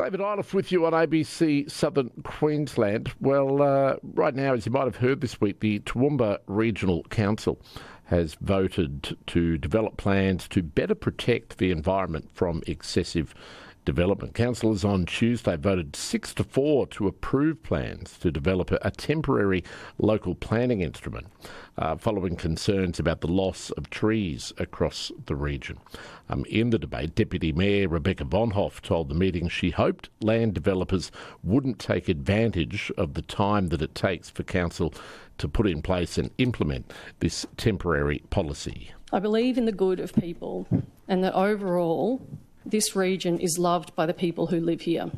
David Iliff with you on ABC Southern Queensland. Well, right now, as you might have heard this week, the Toowoomba Regional Council has voted to develop plans to better protect the environment from excessive development. Councillors on Tuesday voted 6-4 to approve plans to develop a temporary local planning instrument following concerns about the loss of trees across the region. In the debate, Deputy Mayor Rebecca Von Hoff told the meeting she hoped land developers wouldn't take advantage of the time that it takes for council to put in place and implement this temporary policy. I believe in the good of people and that overall this region is loved by the people who live here.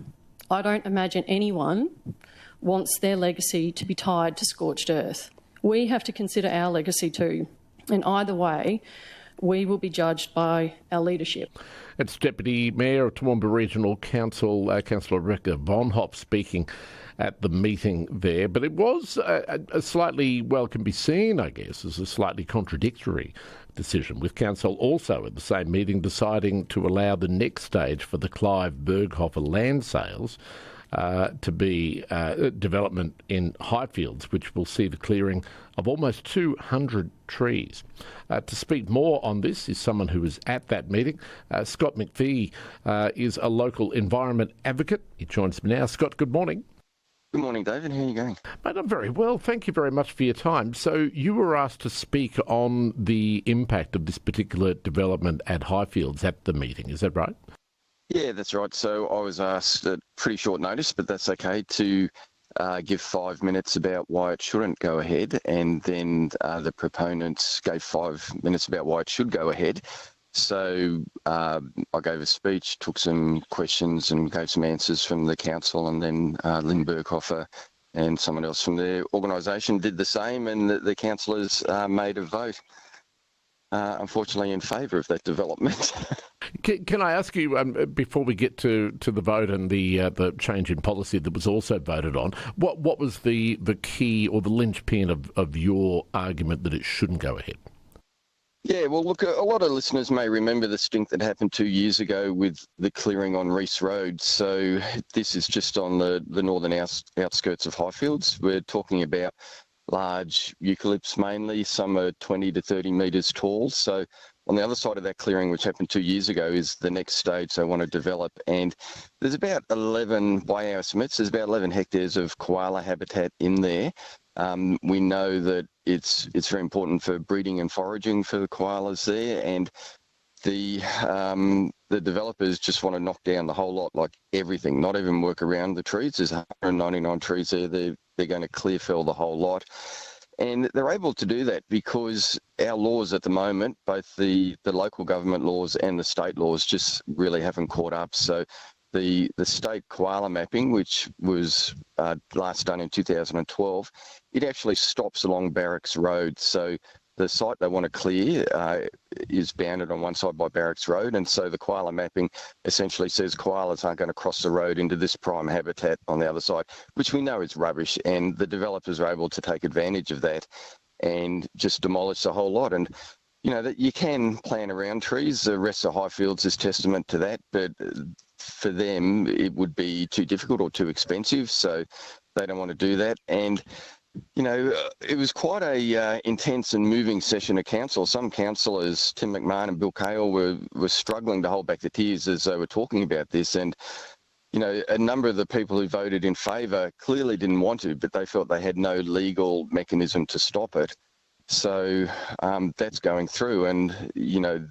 I don't imagine anyone wants their legacy to be tied to scorched earth. We have to consider our legacy too, and either way, we will be judged by our leadership. It's Deputy Mayor of Toowoomba Regional Council, Councillor Rebecca Von Hoff, speaking at the meeting there. But it was a slightly, well, can be seen, I guess, as a slightly contradictory decision, with Council also at the same meeting deciding to allow the next stage for the Clive Berghofer land sales to be development in Highfields, which will see the clearing of almost 200 trees. To speak more on this is someone who was at that meeting. Scott McVie is a local environment advocate. He joins me now. Scott, good morning. Good morning, David. How are you going? Mate, I'm very well. Thank you very much for your time. So you were asked to speak on the impact of this particular development at Highfields at the meeting. Is that right? Yeah, that's right. So I was asked at pretty short notice, but that's okay, to give 5 minutes about why it shouldn't go ahead, and then the proponents gave 5 minutes about why it should go ahead. So I gave a speech, took some questions and gave some answers from the council, and then Lynn Berghofer and someone else from their organisation did the same, and the councillors made a vote, unfortunately, in favour of that development. Can I ask you, before we get to the vote and the change in policy that was also voted on, what was the key or the linchpin of your argument that it shouldn't go ahead? Yeah, well, look, a lot of listeners may remember the stink that happened 2 years ago with the clearing on Reese Road. So this is just on the northern outskirts of Highfields. We're talking about large eucalypts mainly. Some are 20 to 30 metres tall. So on the other side of that clearing, which happened 2 years ago, is the next stage they want to develop. And there's about 11, by our estimates, there's about 11 hectares of koala habitat in there. We know that it's very important for breeding and foraging for the koalas there, and the developers just want to knock down the whole lot, like everything, not even work around the trees. There's 199 trees there. They're going to clear fell the whole lot. And they're able to do that because our laws at the moment, both the local government laws and the state laws, just really haven't caught up. So the state koala mapping, which was last done in 2012, it actually stops along Barracks Road. So the site they want to clear is bounded on one side by Barracks Road, and so the koala mapping essentially says koalas aren't going to cross the road into this prime habitat on the other side, which we know is rubbish, and the developers are able to take advantage of that and just demolish the whole lot. And you know that you can plan around trees. The rest of Highfields is testament to that, but for them it would be too difficult or too expensive, so they don't want to do that. And you know, it was quite a intense and moving session of council. Some councillors, Tim McMahon and Bill Cale, were struggling to hold back the tears as they were talking about this. And, you know, a number of the people who voted in favour clearly didn't want to, but they felt they had no legal mechanism to stop it. So that's going through. And, you know,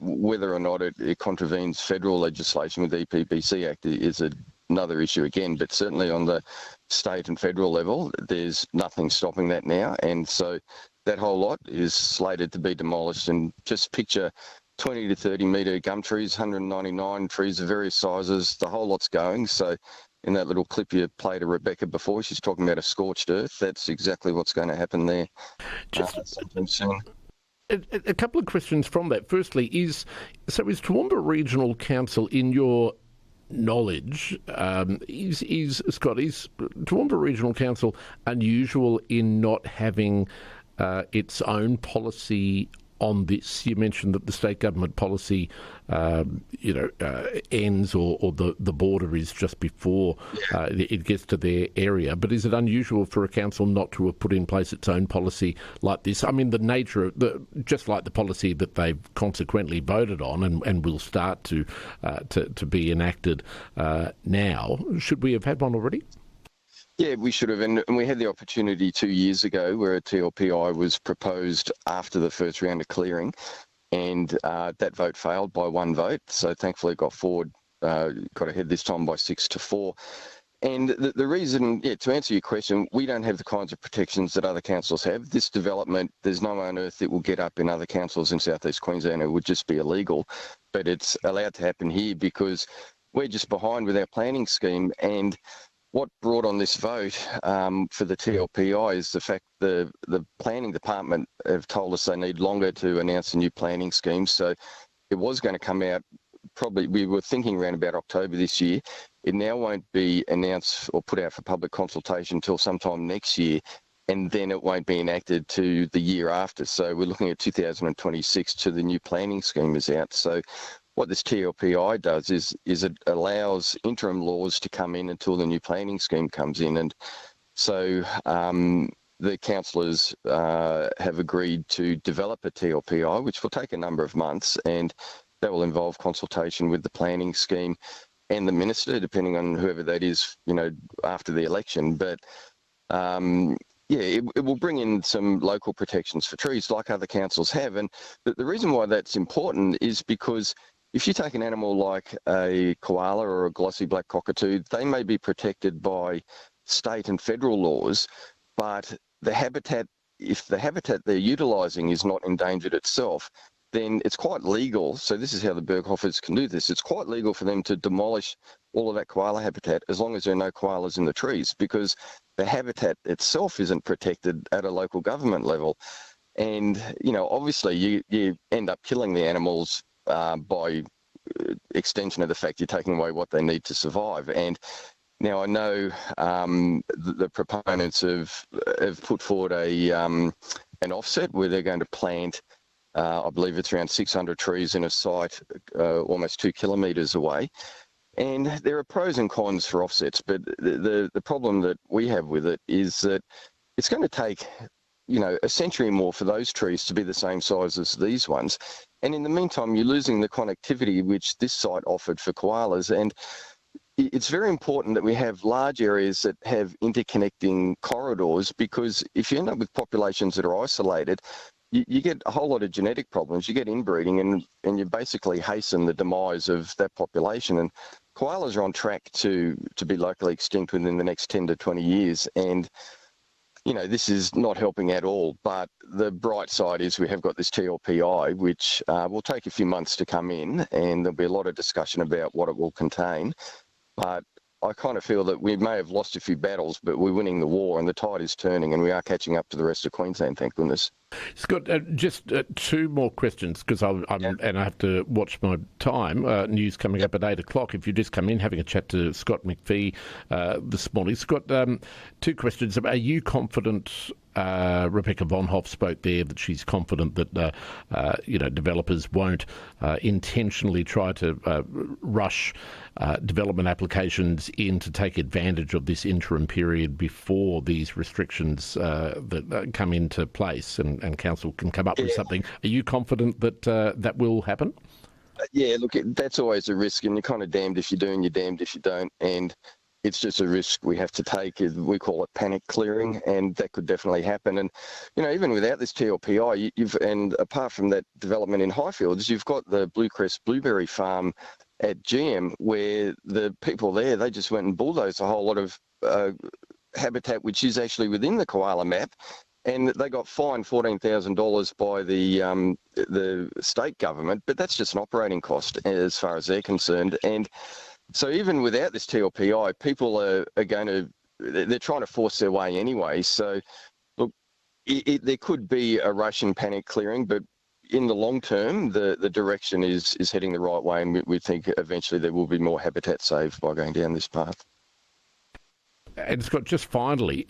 whether or not it contravenes federal legislation with the EPBC Act is another issue again, but certainly on the state and federal level, there's nothing stopping that now. And so that whole lot is slated to be demolished. And just picture 20 to 30 metre gum trees, 199 trees of various sizes, the whole lot's going. So in that little clip you played of Rebecca before, she's talking about a scorched earth. That's exactly what's going to happen there. Soon. A couple of questions from that. Firstly, is Toowoomba Regional Council, in your knowledge, is Toowoomba Regional Council unusual in not having its own policy on this? You mentioned that the state government policy, ends or the border is just before it gets to their area. But is it unusual for a council not to have put in place its own policy like this? I mean, the nature of just like the policy that they've consequently voted on and will start to be enacted now. Should we have had one already? Yeah, we should have, and we had the opportunity 2 years ago where a TLPI was proposed after the first round of clearing, and that vote failed by one vote. So thankfully got ahead this time by 6-4. And the reason, to answer your question, we don't have the kinds of protections that other councils have. This development, there's no way on earth it will get up in other councils in southeast Queensland. It would just be illegal, but it's allowed to happen here because we're just behind with our planning scheme. And what brought on this vote for the TLPI is the fact the planning department have told us they need longer to announce a new planning scheme. So it was going to come out probably, we were thinking around about October this year. It now won't be announced or put out for public consultation until sometime next year, and then it won't be enacted to the year after. So we're looking at 2026 till the new planning scheme is out. So what this TLPI does is it allows interim laws to come in until the new planning scheme comes in. And so the councillors have agreed to develop a TLPI, which will take a number of months, and that will involve consultation with the planning scheme and the minister, depending on whoever that is, after the election. But it will bring in some local protections for trees like other councils have. And the reason why that's important is because if you take an animal like a koala or a glossy black cockatoo, they may be protected by state and federal laws, but if the habitat they're utilising is not endangered itself, then it's quite legal. So this is how the Berghoffers can do this. It's quite legal for them to demolish all of that koala habitat as long as there are no koalas in the trees, because the habitat itself isn't protected at a local government level. And, obviously you end up killing the animals by extension of the fact you're taking away what they need to survive. And now I know the proponents have put forward an offset where they're going to plant, I believe it's around 600 trees in a site almost 2 kilometres away. And there are pros and cons for offsets, but the problem that we have with it is that it's going to take a century more for those trees to be the same size as these ones. And in the meantime, you're losing the connectivity which this site offered for koalas. And it's very important that we have large areas that have interconnecting corridors, because if you end up with populations that are isolated, you get a whole lot of genetic problems. You get inbreeding and you basically hasten the demise of that population. And koalas are on track to be locally extinct within the next 10 to 20 years. And this is not helping at all. But the bright side is we have got this TLPI, which will take a few months to come in, and there'll be a lot of discussion about what it will contain. But I kind of feel that we may have lost a few battles, but we're winning the war, and the tide is turning, and we are catching up to the rest of Queensland, thank goodness. Scott, just two more questions, because and I have to watch my time. News coming up at 8 o'clock. If you just come in, having a chat to Scott McPhee this morning. Scott, two questions. Are you confident? Rebecca Von Hoff spoke there that she's confident that developers won't intentionally try to rush development applications in to take advantage of this interim period before these restrictions that come into place, and council can come up with something. Are you confident that that will happen? Yeah, look, that's always a risk, and you're kind of damned if you do and you're damned if you don't. And it's just a risk we have to take. We call it panic clearing, and that could definitely happen. And, even without this TLPI, and apart from that development in Highfields, you've got the Bluecrest Blueberry Farm at GM, where the people there, they just went and bulldozed a whole lot of habitat, which is actually within the koala map. And they got fined $14,000 by the state government, but that's just an operating cost as far as they're concerned. And so even without this TLPI, people are they're trying to force their way anyway. So look, there could be a rush and panic clearing, but in the long term, the direction is heading the right way, and we think eventually there will be more habitat saved by going down this path. And Scott, just finally,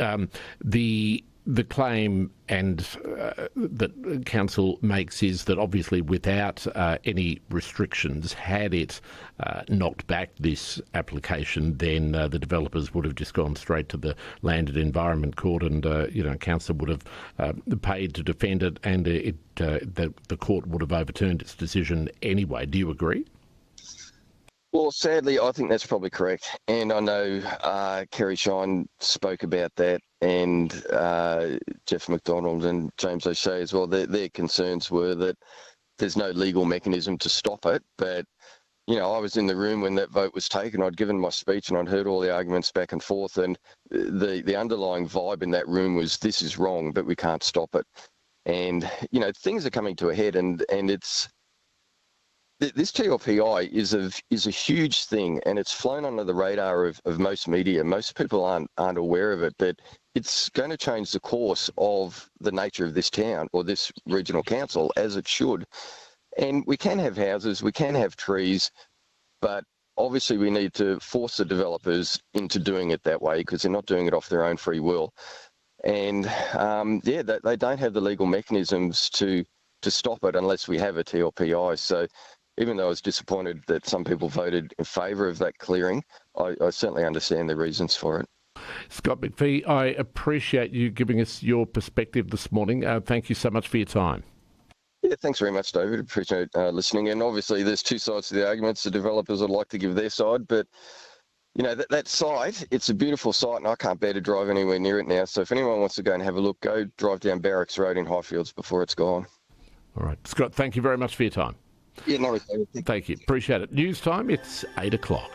the the claim that council makes is that obviously without any restrictions, had it knocked back this application, then the developers would have just gone straight to the Land and Environment Court, and council would have paid to defend it, and the court would have overturned its decision anyway. Do you agree? Well, sadly, I think that's probably correct. And I know Kerry Shine spoke about that, and Jeff McDonald and James O'Shea as well. Their concerns were that there's no legal mechanism to stop it. But, I was in the room when that vote was taken. I'd given my speech and I'd heard all the arguments back and forth. And the underlying vibe in that room was, this is wrong, but we can't stop it. And, things are coming to a head, and it's... This TLPI is a huge thing, and it's flown under the radar of most media. Most people aren't aware of it, but it's going to change the course of the nature of this town or this regional council, as it should. And we can have houses, we can have trees, but obviously we need to force the developers into doing it that way, because they're not doing it off their own free will. And they don't have the legal mechanisms to stop it unless we have a TLPI. So even though I was disappointed that some people voted in favour of that clearing, I certainly understand the reasons for it. Scott McPhee, I appreciate you giving us your perspective this morning. Thank you so much for your time. Yeah, thanks very much, David. Appreciate listening. And obviously there's two sides to the arguments. The developers would like to give their side, but that site, it's a beautiful site, and I can't bear to drive anywhere near it now. So if anyone wants to go and have a look, go drive down Barracks Road in Highfields before it's gone. All right. Scott, thank you very much for your time. Yeah, no worries. Thank you. Appreciate it. News time, it's 8 o'clock.